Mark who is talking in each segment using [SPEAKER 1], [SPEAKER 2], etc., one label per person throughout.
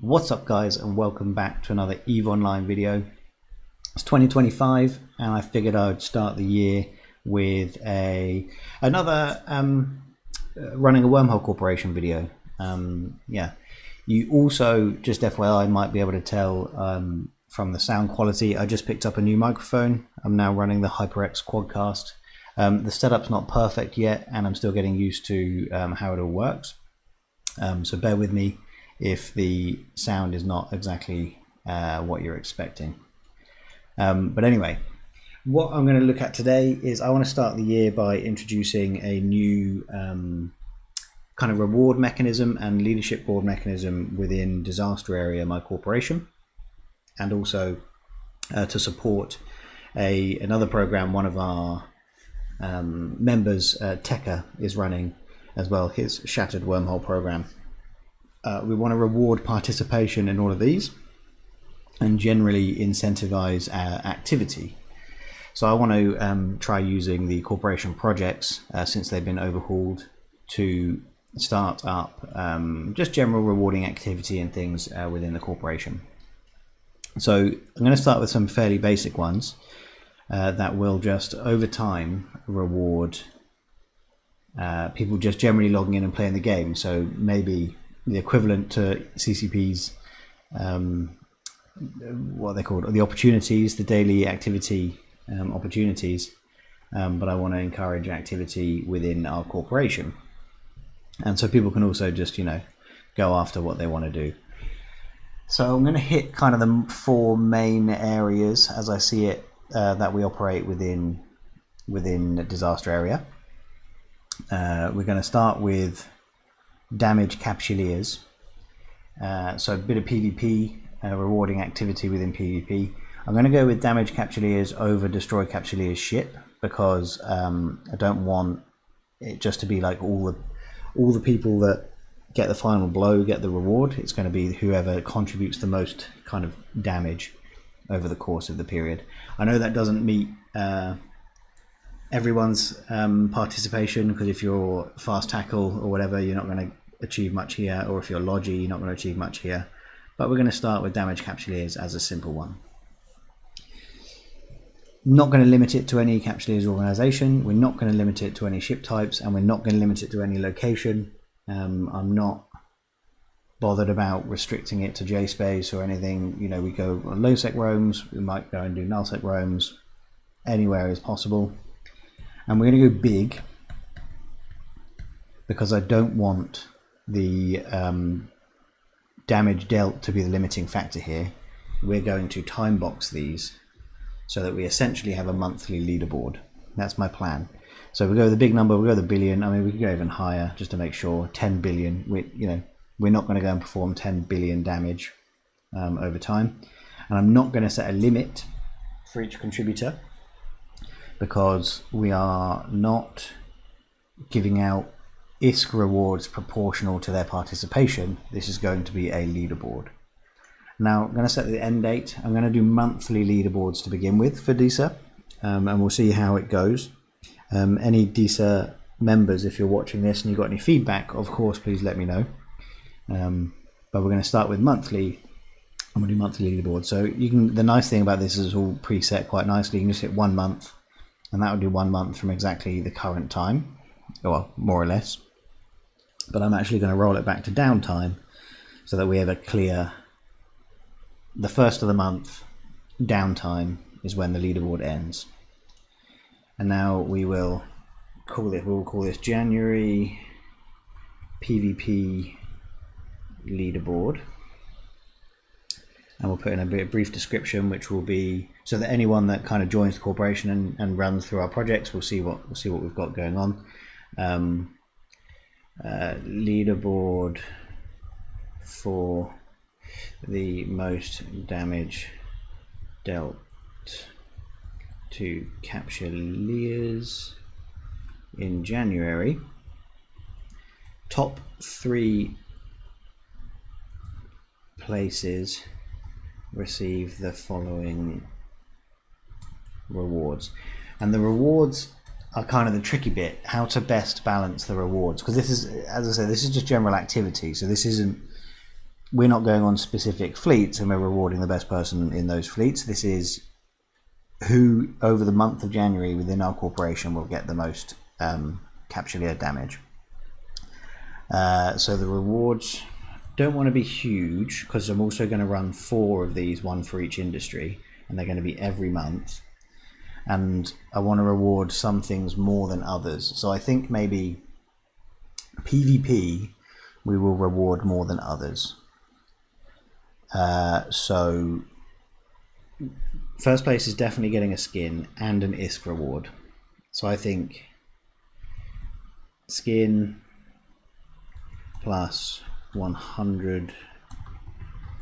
[SPEAKER 1] What's up guys, and welcome back to another EVE Online video. It's 2025 and I figured I'd start the year with another running a Wormhole Corporation video. You also, just FYI, might be able to tell from the sound quality, I just picked up a new microphone. I'm now running the HyperX Quadcast. The setup's not perfect yet and I'm still getting used to how it all works. So bear with me if the sound is not exactly what you're expecting. But anyway, what I'm going to look at today is I want to start the year by introducing a new kind of reward mechanism and leadership board mechanism within disaster area, my corporation, and also to support another program one of our members, Tekka, is running as well, his Shattered Wormhole program. We want to reward participation in all of these and generally incentivize activity. So I want to try using the corporation projects since they've been overhauled to start up just general rewarding activity and things within the corporation. So I'm going to start with some fairly basic ones that will just over time reward people just generally logging in and playing the game. So maybe the equivalent to CCP's what they called the opportunities, the daily activity opportunities, but I want to encourage activity within our corporation, and so people can also just go after what they want to do. So I'm going to hit kind of the four main areas as I see it that we operate within the disaster area. We're going to start with damage capsuleers, so a bit of PvP, rewarding activity within PvP. I'm going to go with damage capsuleers over destroy capsuleers ship because I don't want it just to be like all the people that get the final blow get the reward. It's going to be whoever contributes the most kind of damage over the course of the period. I know that doesn't meet everyone's participation, because if you're fast tackle or whatever, you're not going to achieve much here, or if you're logi, you're not going to achieve much here. But we're going to start with damage capsuleers as a simple one. Not going to limit it to any capsuleers organization. We're not going to limit it to any ship types, and we're not going to limit it to any location. I'm not bothered about restricting it to JSpace or anything. We go on low sec roams, we might go and do null sec roams, anywhere is possible. And we're going to go big because I don't want the damage dealt to be the limiting factor here. We're going to time box these so that we essentially have a monthly leaderboard. That's my plan. So we go with the big number, we go with the billion. I mean, we could go even higher just to make sure. 10 billion. We're not going to go and perform 10 billion damage over time. And I'm not going to set a limit for each contributor, because we are not giving out ISK rewards proportional to their participation. This is going to be a leaderboard. Now I'm going to set the end date. I'm going to do monthly leaderboards to begin with for DISA, and we'll see how it goes. Any DISA members, if you're watching this and you've got any feedback, of course, please let me know. But we're going to start with monthly. I'm going to do monthly leaderboard. So the nice thing about this is it's all preset quite nicely. You can just hit 1 month, and that would do 1 month from exactly the current time, well, more or less. But I'm actually going to roll it back to downtime so that we have a clear, the first of the month downtime is when the leaderboard ends. And now we will call this January PvP leaderboard. And we'll put in a brief description, which will be so that anyone that kind of joins the corporation and runs through our projects will see what we've got going on. Leaderboard for the most damage dealt to capsuleers in January. Top 3 places receive the following rewards. And the rewards are kind of the tricky bit, how to best balance the rewards, because this is, as I said, this is just general activity, so this isn't we're not going on specific fleets and we're rewarding the best person in those fleets. This is who over the month of January within our corporation will get the most capture layer damage. So the rewards don't want to be huge, because I'm also going to run 4 of these, one for each industry, and they're going to be every month. And I want to reward some things more than others. So I think maybe PvP we will reward more than others. So first place is definitely getting a skin and an ISK reward. So I think skin plus 100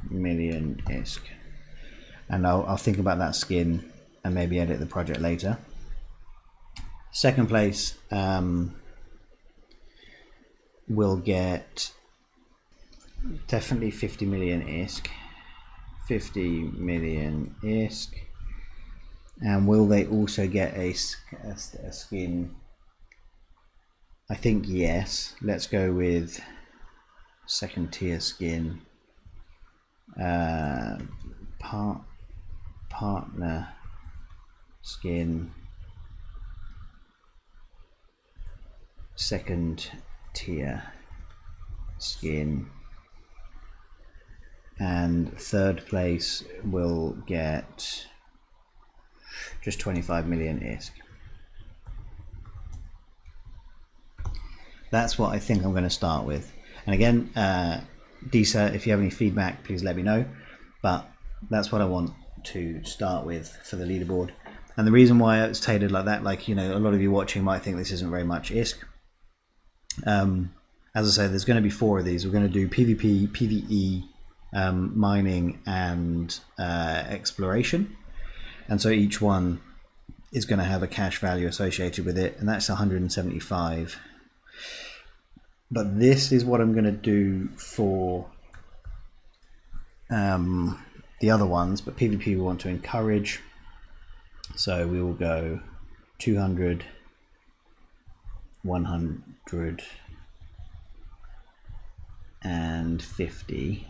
[SPEAKER 1] million ISK, and I'll think about that skin and maybe edit the project later. Second place will get definitely 50 million ISK, 50 million ISK. And will they also get a skin? I think yes. Let's go with second tier skin, partner skin, second tier skin, and third place will get just 25 million ISK. That's what I think I'm going to start with. And again, DSA, if you have any feedback, please let me know. But that's what I want to start with for the leaderboard. And the reason why it's tailored like that, like, you know, a lot of you watching might think this isn't very much ISK. As I say, there's going to be 4 of these. We're going to do PvP, PvE, mining, and exploration. And so each one is going to have a cash value associated with it, and that's 175. But this is what I'm going to do for the other ones. But PvP we want to encourage, so we will go 200, 100, and 50.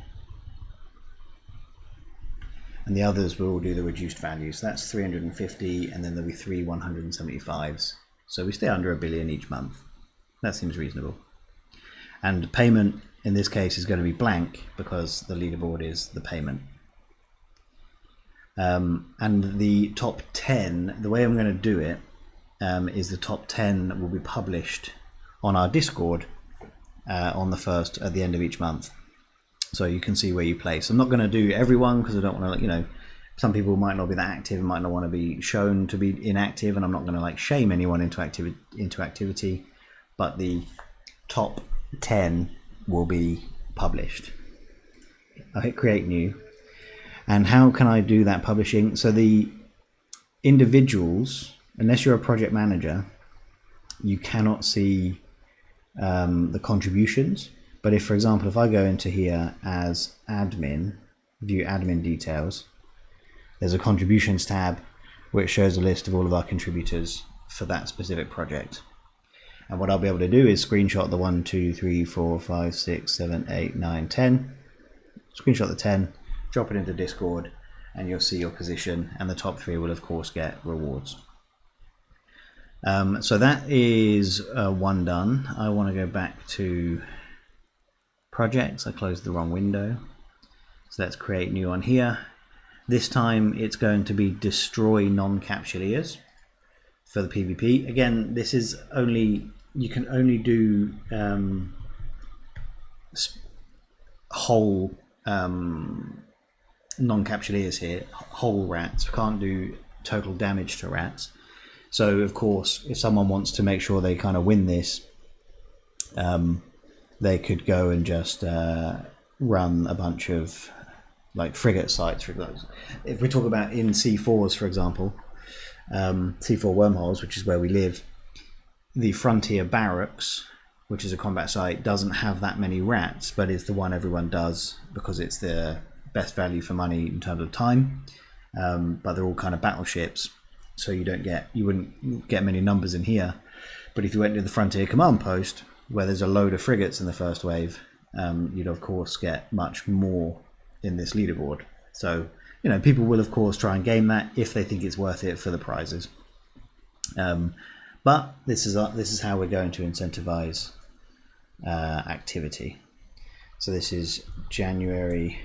[SPEAKER 1] And the others will do the reduced value. So that's 350, and then there'll be 3 175s. So we stay under $1 billion each month. That seems reasonable. And payment in this case is going to be blank because the leaderboard is the payment. And the top 10, the way I'm going to do it is the top 10 will be published on our Discord on the first at the end of each month. So you can see where you place. I'm not going to do everyone because I don't want to, you know, some people might not be that active and might not want to be shown to be inactive, and I'm not going to like shame anyone into activity, but the top 10 will be published. I'll hit create new. And how can I do that publishing? So the individuals, unless you're a project manager, you cannot see the contributions. But if, for example, if I go into here as admin, view admin details, there's a contributions tab which shows a list of all of our contributors for that specific project. And what I'll be able to do is screenshot the 1, 2, 3, 4, 5, 6, 7, 8, 9, 10. Screenshot the 10, drop it into Discord, and you'll see your position. And the top 3 will, of course, get rewards. So that is one done. I want to go back to projects. I closed the wrong window. So let's create new on here. This time it's going to be destroy non-capsuleers for the PvP. Again, this is only, you can only do whole non-capsuleers here, whole rats. We can't do total damage to rats. So of course, if someone wants to make sure they kind of win this, they could go and just run a bunch of like frigate sites. For example, if we talk about in C4s, for example, C4 wormholes, which is where we live, the Frontier Barracks, which is a combat site, doesn't have that many rats, but it's the one everyone does because it's the best value for money in terms of time. But they're all kind of battleships, so you wouldn't get many numbers in here. But if you went to the Frontier Command Post, where there's a load of frigates in the first wave, you'd of course get much more in this leaderboard. So, you know, people will of course try and game that if they think it's worth it for the prizes. But this is how we're going to incentivize activity. So this is January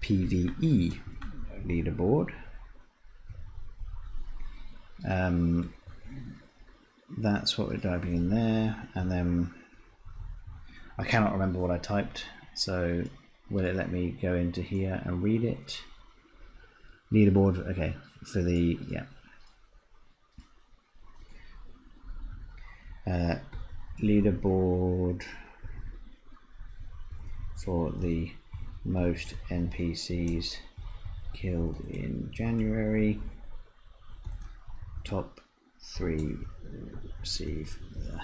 [SPEAKER 1] PvE leaderboard. That's what we're typing in there, and then I cannot remember what I typed, so will it let me go into here and read it? Leaderboard, okay, for the, leaderboard for the most NPCs killed in January. Top 3 receive the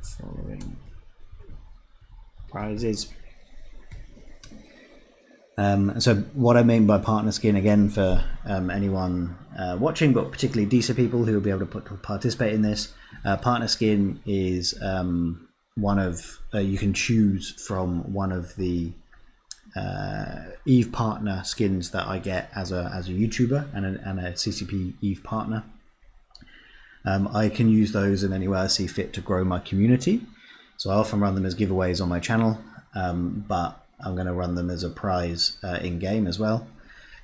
[SPEAKER 1] following prizes. So what I mean by partner skin, again, for anyone watching, but particularly DESA people who will be able to participate in this, partner skin is one of, you can choose from one of the Eve partner skins that I get as a YouTuber and a CCP Eve partner. I can use those in any way I see fit to grow my community. So I often run them as giveaways on my channel, but I'm going to run them as a prize in-game as well.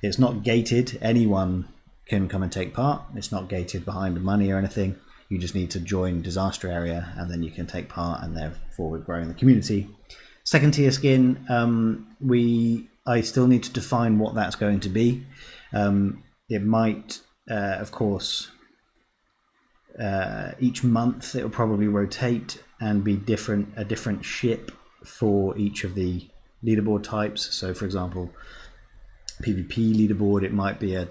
[SPEAKER 1] It's not gated. Anyone can come and take part. It's not gated behind money or anything. You just need to join Disaster Area and then you can take part, and therefore we're growing the community. Second tier skin, I still need to define what that's going to be. It might, of course, each month it will probably rotate and be a different ship for each of the leaderboard types. So for example, PvP leaderboard, it might be a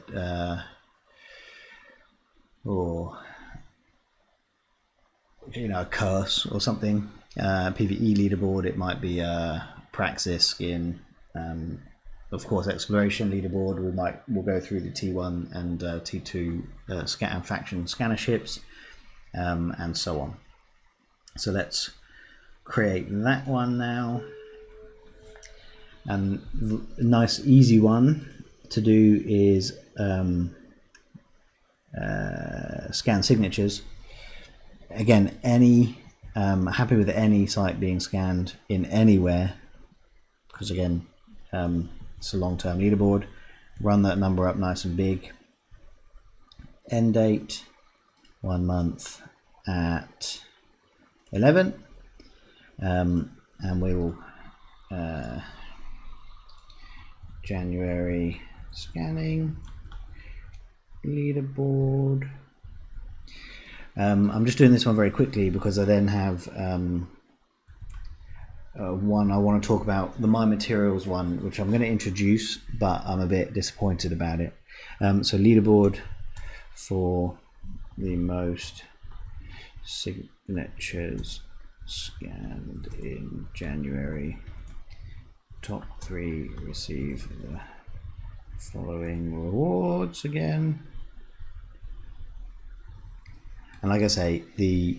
[SPEAKER 1] curse or something. PvE leaderboard, it might be a Praxis skin. Of course, exploration leaderboard, we'll go through the T1 and T2 faction scanner ships, and so on. So let's create that one now. And a nice easy one to do is scan signatures. Again, happy with any site being scanned in anywhere, because again, it's a long-term leaderboard. Run that number up nice and big. End date 1 month at 11, and we will January scanning leaderboard. I'm just doing this one very quickly because I then have one I want to talk about, the My Materials one, which I'm going to introduce, but I'm a bit disappointed about it. So leaderboard for the most signatures scanned in January. Top 3 receive the following rewards again. And like I say, the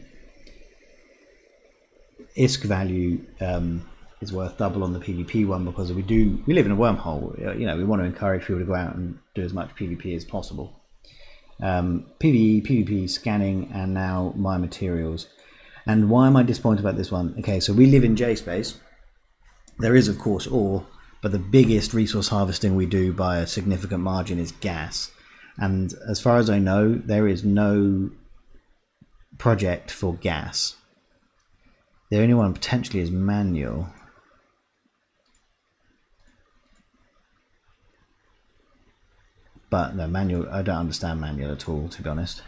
[SPEAKER 1] ISK value is worth double on the PvP one, because we live in a wormhole. You know, we want to encourage people to go out and do as much PvP as possible. PvE, PvP, scanning, and now My Materials. And why am I disappointed about this one? Okay, so we live in J-Space. There is, of course, ore, but the biggest resource harvesting we do by a significant margin is gas. And as far as I know, there is no project for gas. The only one potentially is manual. But no, manual, I don't understand manual at all, to be honest.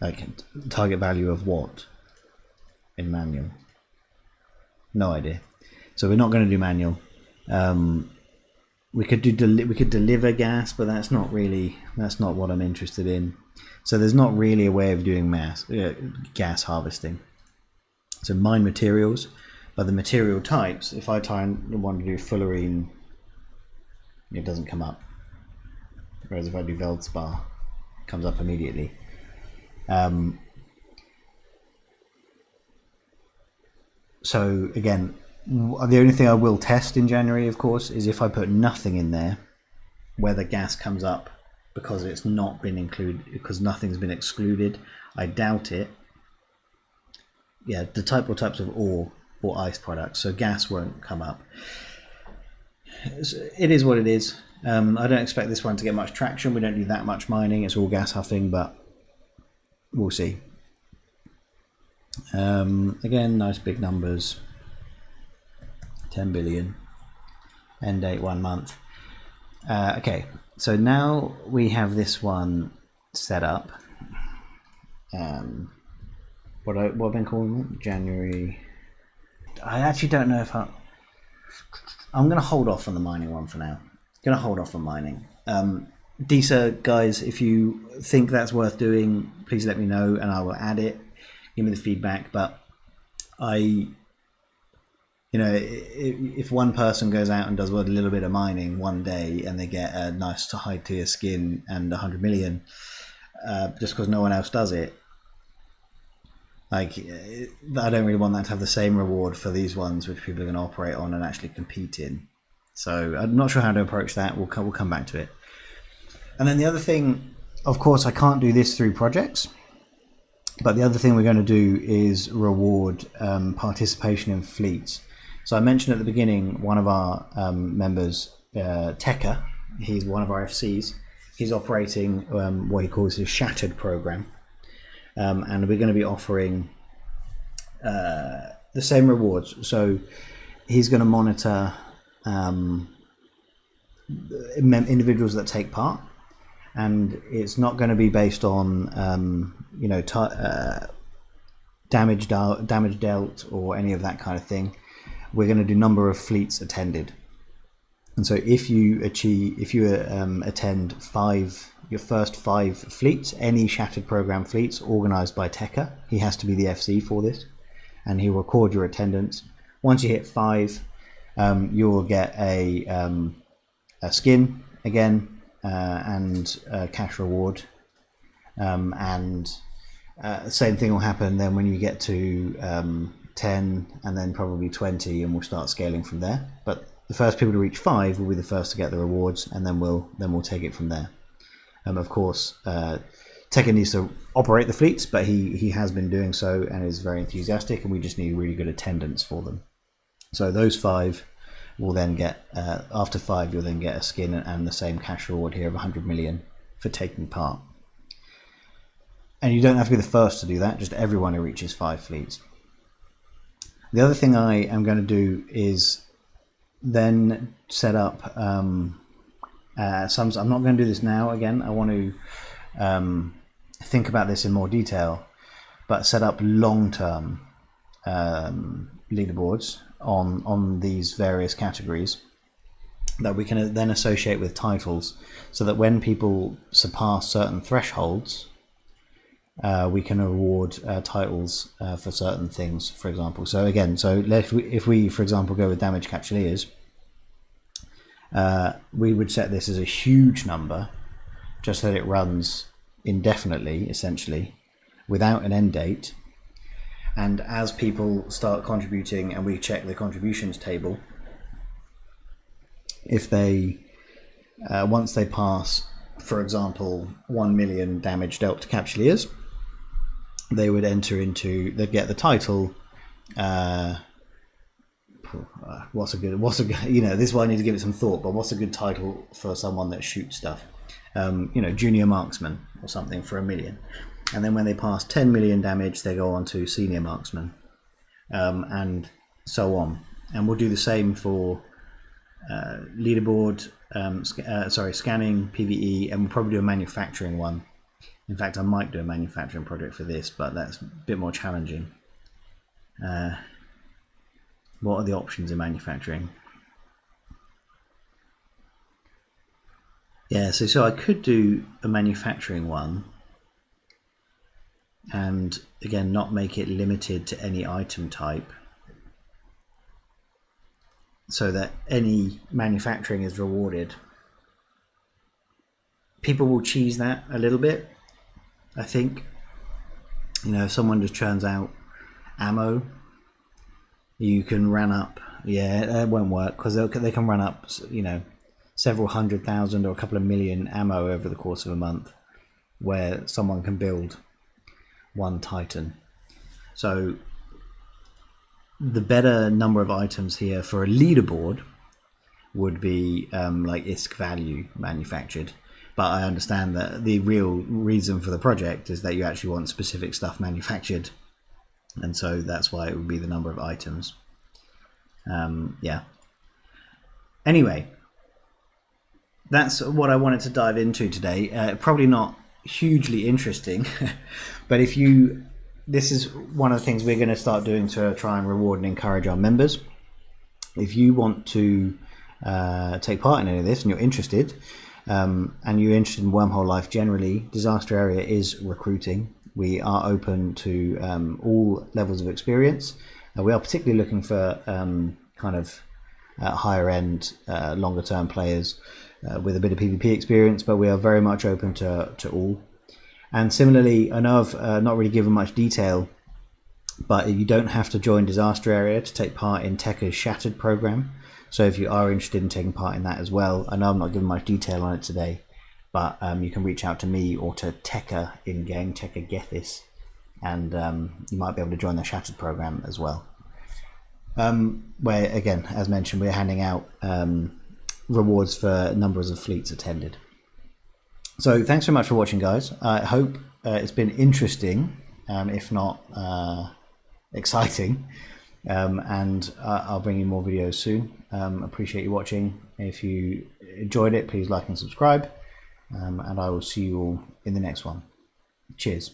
[SPEAKER 1] Like, target value of what in manual? No idea. So we're not going to do manual. We could deliver gas, but that's not what I'm interested in. So there's not really a way of doing gas harvesting. So mine materials, but the material types, if I want to do fullerene, it doesn't come up. Whereas if I do Veldspar, it comes up immediately. So again, the only thing I will test in January, of course, is if I put nothing in there, whether gas comes up because it's not been included, because nothing's been excluded. I doubt it. Yeah, the types of ore or ice products, so gas won't come up. It is what it is. I don't expect this one to get much traction. We don't do that much mining. It's all gas huffing, but we'll see. Again, nice big numbers. 10 billion. End date 1 month. Okay, so now we have this one set up. What I've been calling it? January. I actually don't know if I'm going to hold off on the mining one for now. Going to hold off on mining. DISA guys, if you think that's worth doing, please let me know and I will add it. Give me the feedback. But if one person goes out and does a little bit of mining one day and they get a nice high tier skin and 100 million, just because no one else does it, like, I don't really want that to have the same reward for these ones which people are going to operate on and actually compete in. So I'm not sure how to approach that. We'll come back to it. And then the other thing, of course, I can't do this through projects, but the other thing we're going to do is reward participation in fleets. So I mentioned at the beginning, one of our members, Tekka, he's one of our FCs. He's operating what he calls his Shattered program. And we're going to be offering the same rewards. So he's going to monitor individuals that take part, and it's not going to be based on damage dealt or any of that kind of thing. We're going to do number of fleets attended, and so if you attend your first 5 fleets, any Shattered program fleets organized by Tekka, he has to be the FC for this, and he'll record your attendance. Once you hit 5, you will get a skin again, and a cash reward, and same thing will happen then when you get to 10 and then probably 20, and we'll start scaling from there. But the first people to reach 5 will be the first to get the rewards, and then we'll take it from there. Of course, Tekka needs to operate the fleets, but he has been doing so and is very enthusiastic, and we just need really good attendance for them. So those 5 will then get, after 5, you'll then get a skin and the same cash reward here of 100 million for taking part. And you don't have to be the first to do that, just everyone who reaches 5 fleets. The other thing I am going to do is then set up I'm not going to do this now. Again, I want to think about this in more detail, but set up long-term leaderboards on these various categories that we can then associate with titles, so that when people surpass certain thresholds, we can award titles for certain things, for example. So again, if we for example go with damage capsuleers, we would set this as a huge number, just that it runs indefinitely, essentially, without an end date. And as people start contributing and we check the contributions table, if they once they pass, for example, 1 million damage dealt to capsuleers, they would they'd get the title. What's a good, this one I need to give it some thought, but what's a good title for someone that shoots stuff? Junior marksman or something for 1 million. And then when they pass 10 million damage, they go on to senior marksman, and so on. And we'll do the same for leaderboard, scanning, PvE, and we'll probably do a manufacturing one. In fact, I might do a manufacturing project for this, but that's a bit more challenging. What are the options in manufacturing? Yeah, so I could do a manufacturing one, and again, not make it limited to any item type, so that any manufacturing is rewarded. People will cheese that a little bit, I think. If someone just churns out ammo, you can run up. Yeah, it won't work because they can run up, you know, several 100,000 or a couple of million ammo over the course of a month, where someone can build one Titan. So the better number of items here for a leaderboard would be like ISK value manufactured. But I understand that the real reason for the project is that you actually want specific stuff manufactured, and so that's why it would be the number of items. Yeah. Anyway, that's what I wanted to dive into today. Probably not hugely interesting, but this is one of the things we're going to start doing to try and reward and encourage our members. If you want to take part in any of this and you're interested, and you're interested in Wormhole Life generally, Disaster Area is recruiting. We are open to all levels of experience. We are particularly looking for kind of higher end, longer term players with a bit of PvP experience, but we are very much open to all. And similarly, I know I've not really given much detail, but you don't have to join Disaster Area to take part in Tekka's Shattered program. So if you are interested in taking part in that as well, I know I'm not giving much detail on it today, but you can reach out to me or to Tekka in-game, Tekka Gethis, and you might be able to join the Shattered program as well. Where, again, as mentioned, we're handing out rewards for numbers of fleets attended. So thanks so much for watching, guys. I hope it's been interesting, if not exciting. And I'll bring you more videos soon. Appreciate you watching. If you enjoyed it, please like and subscribe, and I will see you all in the next one. Cheers.